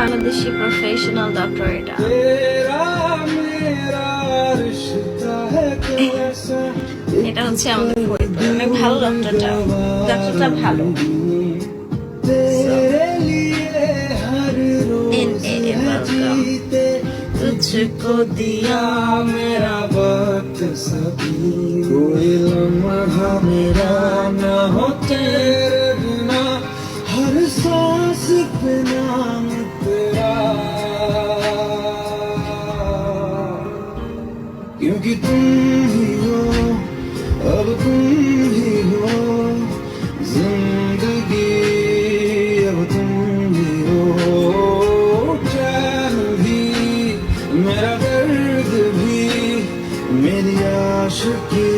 Bangladeshi professional doctor এটা। এটা হচ্ছে আমাদের ফরিদপুর, অনেক ভালো ডক্টরটা, ডক্টরটা ভালো। तुझको दिया मेरा वक्त सभी, कोई लम्हा मेरा ना हो तेरे बिना, हर सांस पे नाम तेरा, क्योंकि तुम ही हो, अब तुम ही हो जिंदगी, अब तुम ही हो चैन भी, मेरा दर्द भी, मेरी आशिकी,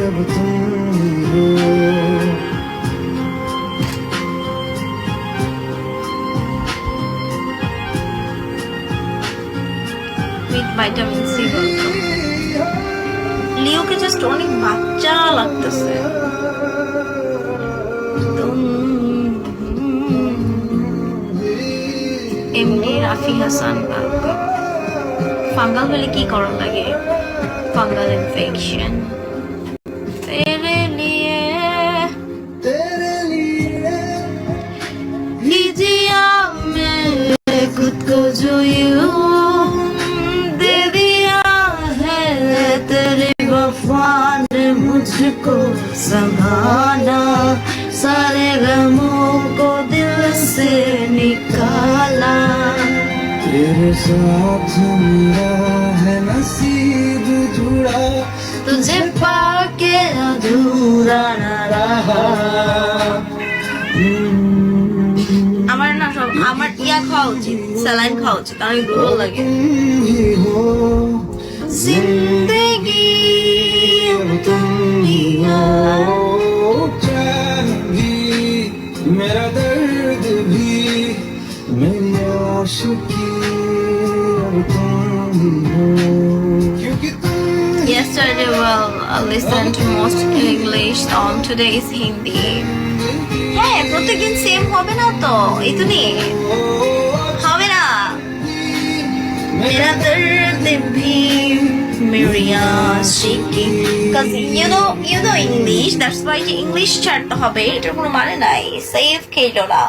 अब तुम ही हो। With vitamin C welcome. লিওকে জাস্ট অনেক বাচ্চা লাগতেছে। MD Rafi Hasan welcome. Fungal হলে কি করার লাগে? Fungal infection. তেরে লিয়ে कीजिया मैंने खुद को जो यूं दे दिया है, तेरे वफा ने मुझको संभाला, सारे गमों को दिल से निकाला, तेरे साथ मेरा है नसीब जुड़ा, तुझे पाके अधूरा न रहा। আমার না সব আমার ইয়া খাওয়া উচিত, স্যালাইন খাওয়া উচিত, আমি দুর্বল লাগে। জিন্দেগি তুম হি হো, চैन भी, मेरा दर्द भी, मेरी आशिकी, अब तुम ही हो, क्योंकि तुम। Yesterday I listened to most English song, today is Hindi. হ্যাঁ, প্রত্যেকদিন সেম হবে না তো, এই তো নেই হবে না। মেরা দর্দ ভি মেরি আশিকি, cuz you know English, that's why English ছাড়তে হবে, এটার কোনো মানে নাই। সেফ খেলো না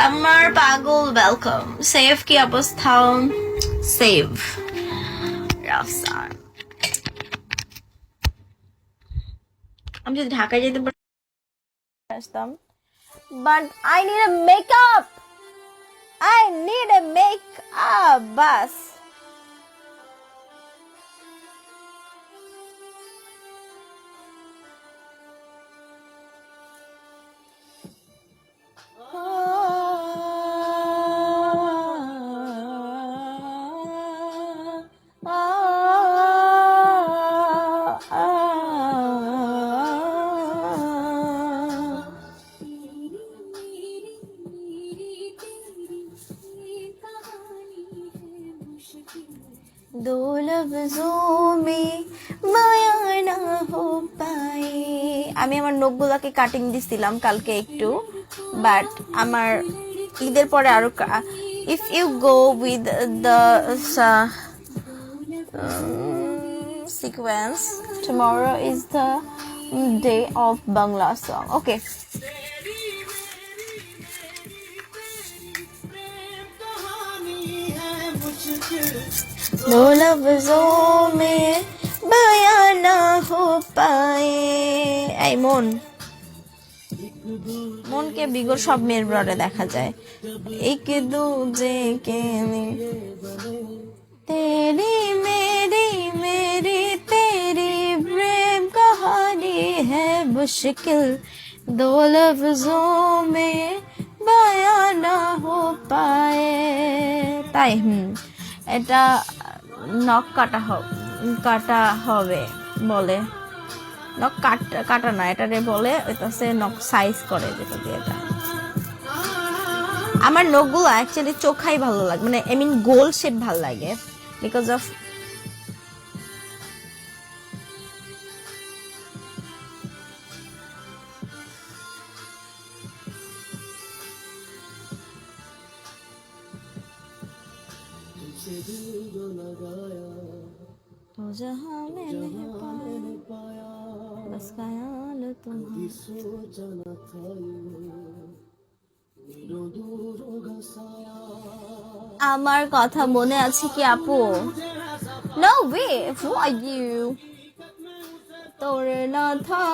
আমার পাগল, ওয়েলকাম। সেফ কি অবস্থা? সেভ রাফসান। আমি যদি ঢাকায় যেতে পারতাম, but I need a makeup. I need a makeup, bas. दो लफ्जों में बयां ना हो पाए। আমি আমার নখগুলোকে কাটিং দিছিলাম কালকে একটু, বাট আমার ঈদের পরে আরো if you go with the sequence, tomorrow is the day of Bangla song. Okay. दो लफ्जों में बयां ना हो पाए। এই মনকে বিগড় সব মেয়ের ব্রডে দেখা যায়। এক दूजे के तेरी मेरी मेरी तेरी प्रेम कहानी है मुश्किल, दो लफ्जों में बयां ना हो पाए। তাই এটা নখ কাটা হবে বলে, নখ কাটা না, এটারে বলে ওইটাছে নখ সাইজ করে, যেটা দিয়ে এটা। আমার নখগুলো অ্যাকচুয়ালি চোখাই ভালো লাগে, মানে আই মিন গোল শেপ ভালো লাগে, বিকজ অফ तो जहां मैंने पाया बस ख्याल तुम्हारा। আমার কথা মনে আছে কি আপু? No way, who are you? তোরে না থা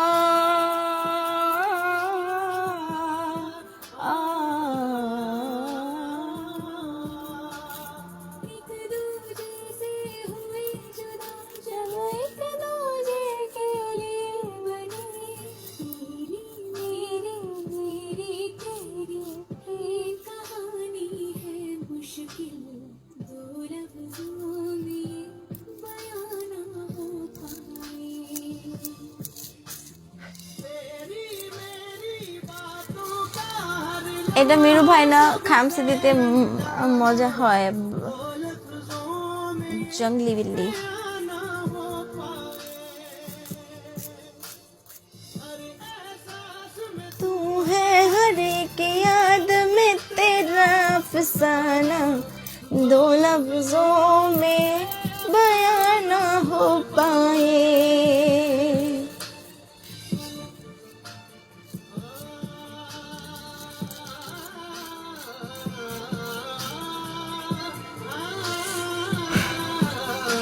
এটা মিরু ভাই না খামসে দিতে মজা হয় জঙ্গলি বিল্লি। तू है हर एक याद में तेरा अफसाना दो लफ्जों में बयां ना हो पाए।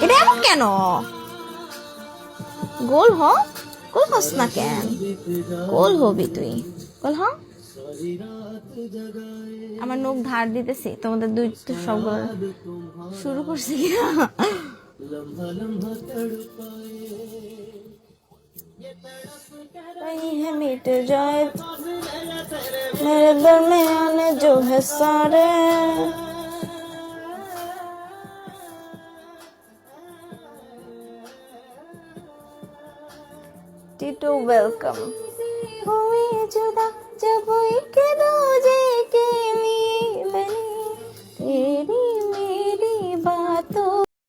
এটা এমন কেন? গোল হ, গোল হস না কেন? গোল হবি তুই, গোল হ। আমার নখ ধার দিতেছি, তোমাদের দুই সবগুলো শুরু করছি কিনা। है मिट जाए मेरे दरमियान जो है सारे। टीटू वेलकम। हुए जुदा जब एक दूजे